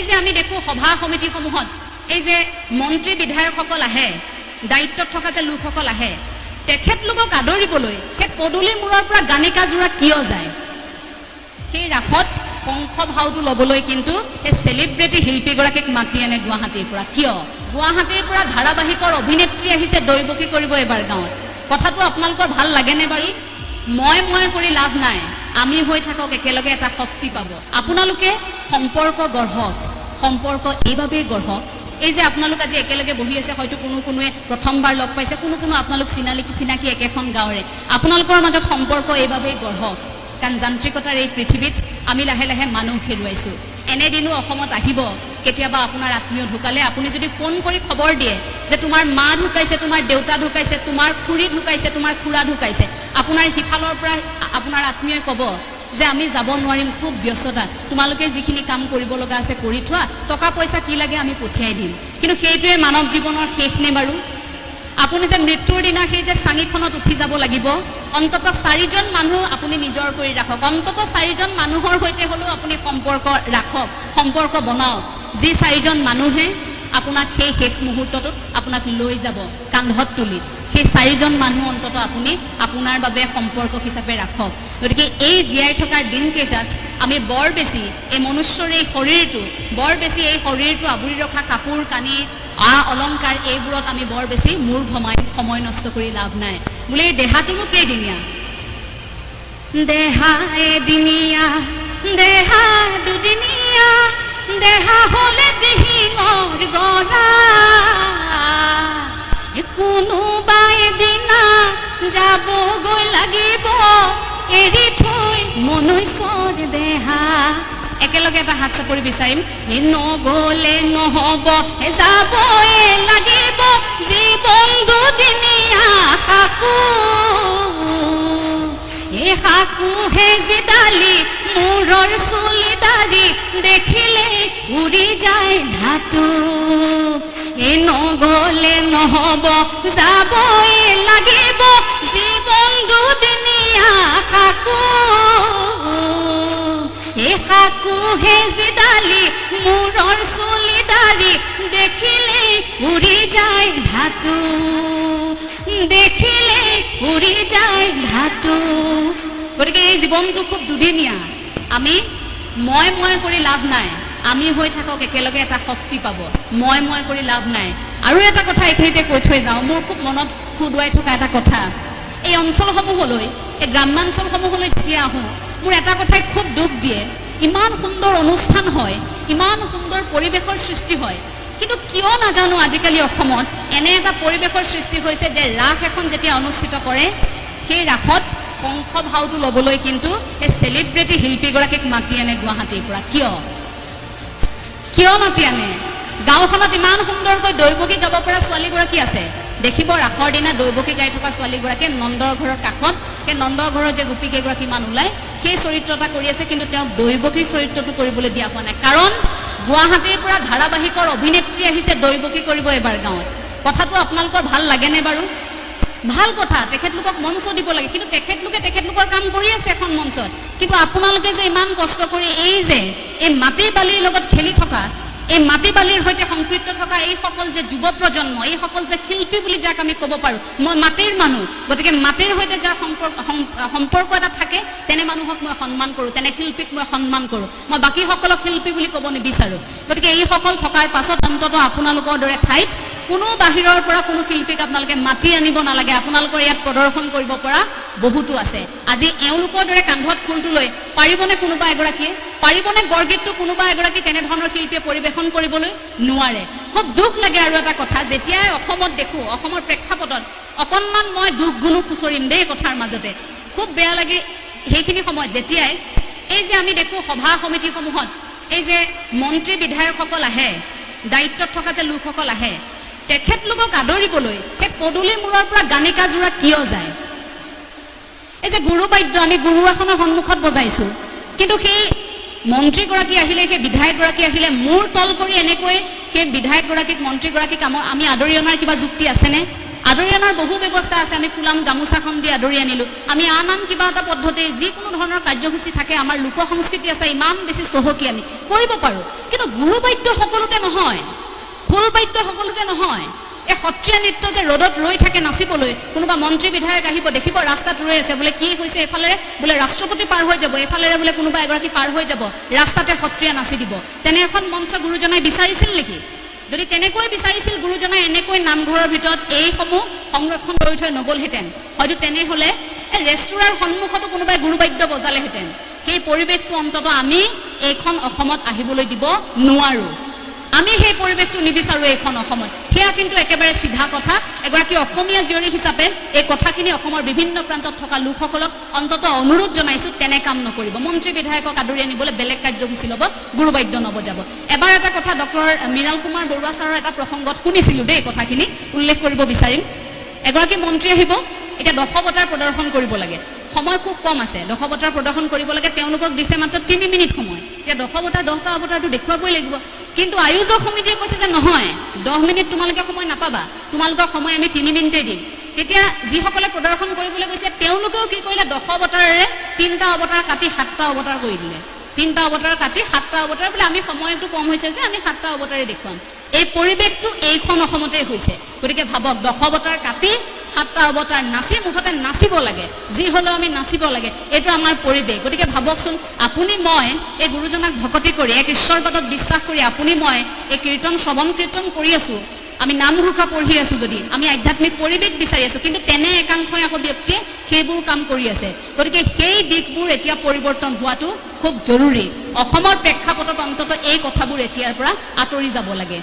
যে আমি দেখো সভা সমিতিসমূহত এই যে মন্ত্ৰী বিধায়কসকল আহে, দায়িত্বত থকা যে লোকসকল আহে, তেখেতলোকক আদৰিবলৈ সেই পদূলি মূৰৰ পৰা গানিকা জোৰা কিয় যায়? সেই ৰাসত কংস ভাওটো ল'বলৈ কিন্তু এই চেলিব্ৰিটি শিল্পীগৰাকীক মাতি আনে গুৱাহাটীৰ পৰা। কিয়? গুৱাহাটীৰ পৰা ধাৰাবাহিকৰ অভিনেত্ৰী আহিছে দৈবকী কৰিব এবাৰ গাঁৱত। কথাটো আপোনালোকৰ ভাল লাগেনে বাৰু? মই কৰি লাভ নাই, আমি হৈ থাকক, একেলগে এটা শক্তি পাব। আপোনালোকে সম্পৰ্ক গঢ়ক, সম্পৰ্ক এইভাবেই গঢ়ক। এই যে আপোনালোক আজি একেলগে বহি আছে, হয়তো কোনোৱে প্ৰথমবাৰ লগ পাইছে, কোনো আপোনালোক চিনাকি একেখন গাঁৱৰে। আপোনালোকৰ মাজত সম্পৰ্ক এইভাবেই গঢ়ক, কাৰণ যান্ত্ৰিকতাৰ এই পৃথিৱীত আমি লাহে লাহে মানুহ হেৰুৱাইছোঁ। এনেদিনো অসমত আহিব, কেতিয়াবা আপোনাৰ আত্মীয় ঢুকালে আপুনি যদি ফোন কৰি খবৰ দিয়ে যে তোমাৰ মা ঢুকাইছে, তোমাৰ দেউতা ঢুকাইছে, তোমাৰ খুৰী ঢুকাইছে, তোমাৰ খুৰা ঢুকাইছে, আপোনাৰ সিফালৰ পৰা আপোনাৰ আত্মীয়ই ক'ব যে আমি যাব নোৱাৰিম, খুব ব্যস্ততা, তোমালোকে যিখিনি কাম কৰিব লগা আছে কৰি থোৱা, টকা পইচা কি লাগে আমি পঠিয়াই দিম। কিন্তু সেইটোৱে মানৱ জীৱনৰ শেষ নে বাৰু? আপুনি যে মৃত্যুৰ দিনা সেই যে চাঙিখনত উঠি যাব লাগিব, অন্তত 4জন মানুহ আপুনি নিজৰ কৰি ৰাখক, অন্তত 4জন মানুহৰ সৈতে হ'লেও আপুনি সম্পৰ্ক ৰাখক, সম্পৰ্ক বনাওক, যি 4জন মানুহে আপোনাক সেই শেষ মুহূৰ্তটোত আপোনাক লৈ যাব কান্ধত তুলি। সেই 4জন মানুহ অন্তত আপুনি আপোনাৰ বাবে সম্পৰ্ক হিচাপে ৰাখক। গতিকে এই জীয়াই থকাৰ দিনকেইটাত আমি বৰ বেছি এই মনুষ্যৰ এই শৰীৰটো, বৰ বেছি এই শৰীৰটো আৱৰি ৰখা কাপোৰ কানি অলংকাৰ এইবোৰত আমি বৰ বেছি মূৰ ঘমাই সময় নষ্ট কৰি লাভ নাই। বোলে এই দেহাটোনো কেইদিনীয়া? দেহা এদিনীয়া, দেহা দুদিনীয়া, দেহা হলে দিহিঙৰ গৰা, কোনোবা এদিনা যাবগৈ লাগিব এৰি থৈ মনুষ্যৰ দেহা। একেলগে এটা হাত চাপৰি বিচাৰিম। নগলে নহব, যাবই লাগিব, জীৱন দুদিনীয়া সাকু, এই সাকুহে জিদালি মূৰৰ চুলি দাড়ি, দেখিলে উৰি যায় ধাতু। এই নগলে নহব, যাবই লাগিব, জীৱন দুদিনীয়া সাকু, এই সাকুহে জিদালি মূৰৰ চুলি দাড়ি, দেখিলে উৰি যায় ধাতু, দেখিলে উৰি যায় ধাতু। গতিকে এই জীৱনটো খুব দুদিনীয়া। আমি মই কৰি লাভ নাই, আমি হৈ থাকক, একেলগে এটা শক্তি পাব। মই কৰি লাভ নাই। আৰু এটা কথা এইখিনিতে কৈ থৈ যাওঁ, মোৰ খুব মনত খুদুৱাই থকা এটা কথা। এই অঞ্চলসমূহলৈ, এই গ্ৰাম্যাঞ্চলসমূহলৈ যেতিয়া আহোঁ, মোৰ এটা কথাই খুব দুখ দিয়ে। ইমান সুন্দৰ অনুষ্ঠান হয়, ইমান সুন্দৰ পৰিৱেশৰ সৃষ্টি হয়, কিন্তু কিয় নাজানো আজিকালি অসমত এনে এটা পৰিৱেশৰ সৃষ্টি হৈছে যে ৰাস এখন যেতিয়া অনুষ্ঠিত কৰে, সেই ৰাসত কংস ভাওটো ল'বলৈ কিন্তু সেই চেলিব্ৰিটি শিল্পীগৰাকীক মাতি আনে গুৱাহাটীৰ পৰা। কিয় মাতি আনে? গাঁওখনত ইমান সুন্দৰকৈ দৈবকী গাব পৰা ছোৱালীগৰাকী আছে, দেখিব ৰাসৰ দিনা দৈবকী গাই থকা ছোৱালীগৰাকীয়ে নন্দৰ ঘৰৰ কাষত, সেই নন্দৰ ঘৰৰ যে গোপীকেইগৰাকীমান ওলাই সেই চৰিত্ৰ এটা কৰি আছে, কিন্তু তেওঁক দৈবকী চৰিত্ৰটো কৰিবলৈ দিয়া হোৱা নাই। কাৰণ গুৱাহাটীৰ পৰা ধাৰাবাহিকৰ অভিনেত্ৰী আহিছে দৈবকী কৰিব এবাৰ গাঁৱত। কথাটো আপোনালোকৰ ভাল লাগেনে বাৰু? ভাল কথা, তেখেতলোকক মঞ্চ দিব লাগে, কিন্তু তেখেতলোকে তেখেতলোকৰ কাম কৰি আছে এখন মঞ্চত। কিন্তু আপোনালোকে যে ইমান কষ্ট কৰি এই যে এই মাটি বালিৰ লগত খেলি থকা, এই মাটি বালিৰ সৈতে সংপৃক্ত থকা এইসকল যে যুৱ প্ৰজন্ম, এইসকল যে শিল্পী বুলি যাক আমি ক'ব পাৰোঁ, মই মাটিৰ মানুহ, গতিকে মাটিৰ সৈতে যাৰ সম্পৰ্ক এটা থাকে, তেনে মানুহক মই সন্মান কৰোঁ, তেনে শিল্পীক মই সন্মান কৰোঁ। মই বাকীসকলক শিল্পী বুলি ক'ব নিবিচাৰোঁ। গতিকে এইসকল থকাৰ পাছত অন্ততঃ আপোনালোকৰ দৰে ঠাইত কোনো বাহিৰৰ পৰা কোনো শিল্পীক আপোনালোকে মাতি আনিব নালাগে। আপোনালোকৰ ইয়াত প্ৰদৰ্শন কৰিব পৰা বহুতো আছে। আজি এওঁলোকৰ দৰে কান্ধত খোলটো লৈ পাৰিবনে কোনোবা এগৰাকীয়ে? পাৰিবনে বৰগীতটো কোনোবা এগৰাকী তেনেধৰণৰ শিল্পীয়ে পৰিৱেশন কৰিবলৈ? নোৱাৰে। খুব দুখ লাগে। আৰু এটা কথা, যেতিয়াই অসমত দেখোঁ, অসমৰ প্ৰেক্ষাপটত অকণমান মই দুখ গুণো খুচৰিম দেই কথাৰ মাজতে, খুব বেয়া লাগে সেইখিনি সময়ত যেতিয়াই এই যে আমি দেখোঁ সভা সমিতিসমূহত এই যে মন্ত্ৰী বিধায়কসকল আহে, দায়িত্বত থকা যে লোকসকল আহে, তেখেতলোকক আদৰিবলৈ সেই পদূলি মূৰৰ পৰা গানিকা জোৰা কিয় যায়? এই যে গুৰু বাদ্য আমি গুৰু আসনৰ সন্মুখত বজাইছোঁ, কিন্তু সেই মন্ত্ৰীগৰাকী আহিলে, সেই বিধায়কগৰাকী আহিলে মূৰ তল কৰি এনেকৈ সেই বিধায়কগৰাকীক, মন্ত্ৰীগৰাকীক আমি আদৰি অনাৰ কিবা যুক্তি আছেনে? আদৰি অনাৰ বহু ব্যৱস্থা আছে। আমি ফুলাম গামোচাখন দি আদৰি আনিলোঁ। আমি আন কিবা এটা পদ্ধতি যিকোনো ধৰণৰ কাৰ্যসূচী থাকে, আমাৰ লোক সংস্কৃতি আছে, ইমান বেছি চহকী আমি কৰিব পাৰোঁ। কিন্তু গুৰু বাদ্য সকলোতে নহয়, খোল বাদ্য সকলোতে নহয়। এই সত্ৰীয়া নৃত্য যে ৰ'দত ৰৈ থাকে নাচিবলৈ, কোনোবা মন্ত্ৰী বিধায়ক আহিব, দেখিব ৰাস্তাত ৰৈ আছে, বোলে কি হৈছে এইফালেৰে, বোলে ৰাষ্ট্ৰপতি পাৰ হৈ যাব, এইফালেৰে বোলে কোনোবা এগৰাকী পাৰ হৈ যাব, ৰাস্তাতে সত্ৰীয়া নাচি দিব। তেনে এখন মঞ্চ গুৰুজনাই বিচাৰিছিল নেকি? যদি তেনেকৈ বিচাৰিছিল গুৰুজনাই এনেকৈ নামঘৰৰ ভিতৰত এইসমূহ সংৰক্ষণ কৰি থৈ নগ'লহেঁতেন, হয়তো তেনেহ'লে এই ৰেষ্টুৰাৰ সন্মুখতো কোনোবাই গুৰুবাদ্য বজালেহেঁতেন। সেই পৰিৱেশটো অন্ততঃ আমি এইখন অসমত আহিবলৈ দিব নোৱাৰোঁ। আমি সেই পৰিৱেশটো নিবিচাৰোঁ এইখন অসমত। সেয়া কিন্তু একেবাৰে চিধা কথা। এগৰাকী অসমীয়া জীয়ৰী হিচাপে এই কথাখিনি অসমৰ বিভিন্ন প্ৰান্তত থকা লোকসকলক অন্ততঃ অনুৰোধ জনাইছোঁ, তেনে কাম নকৰিব। মন্ত্ৰী বিধায়কক আদৰি আনিবলৈ বেলেগ কাৰ্যসূচী ল'ব, গুৰুবাদ্য নবজাব। এবাৰ এটা কথা ডক্টৰ মৃণাল কুমাৰ বৰুৱা ছাৰৰ এটা প্ৰসংগত শুনিছিলোঁ দেই, কথাখিনি উল্লেখ কৰিব বিচাৰিম। এগৰাকী মন্ত্ৰী আহিব, এতিয়া দশৱতাৰ প্ৰদৰ্শন কৰিব লাগে, সময় খুব কম আছে, দশৱতাৰ প্ৰদৰ্শন কৰিব লাগে, তেওঁলোকক দিছে মাত্ৰ 3 মিনিট সময়। এতিয়া দশৱতাৰ 10টা অৱতাৰটো দেখুৱাবই লাগিব। কিন্তু আয়োজক সমিতিয়ে কৈছে যে নহয়, 10 মিনিট তোমালোকে সময় নাপাবা, তোমালোকৰ সময় আমি 3 মিনিটেই দিম। তেতিয়া যিসকলে প্ৰদৰ্শন কৰিবলৈ গৈছে তেওঁলোকেও কি কৰিলে, দশৱতাৰেৰে 3টা অৱতাৰ কাটি 7টা অৱতাৰ কৰি দিলে। 3টা অৱতাৰ কাটি 7টা অৱতাৰ বোলে আমি সময়টো কম হৈছে যে আমি 7টা অৱতাৰে দেখুৱাম। এই পৰিৱেশটো এইখন অসমতে হৈছে। গতিকে ভাবক, দশৱতাৰ কাটি 7টা অৱতাৰ নাচি, মুঠতে নাচিব লাগে, যি হ'লেও আমি নাচিব লাগে, এইটো আমাৰ পৰিৱেশ। গতিকে ভাবকচোন, আপুনি মই এই গুৰুজনাক ভকতি কৰি, এক ঈশ্বৰবাদত বিশ্বাস কৰি আপুনি মই এই কীৰ্তন শ্ৰৱণ কীৰ্তন কৰি আছোঁ, আমি নামঘোষা পঢ়ি আছোঁ, যদি আমি আধ্যাত্মিক পৰিৱেশ বিচাৰি আছোঁ, কিন্তু তেনে একাংশই আকৌ ব্যক্তিয়ে সেইবোৰ কাম কৰি আছে। গতিকে সেই দিশবোৰ এতিয়া পৰিৱৰ্তন হোৱাটো খুব জৰুৰী। অসমৰ প্ৰেক্ষাপটত অন্ততঃ এই কথাবোৰ এতিয়াৰ পৰা আঁতৰি যাব লাগে।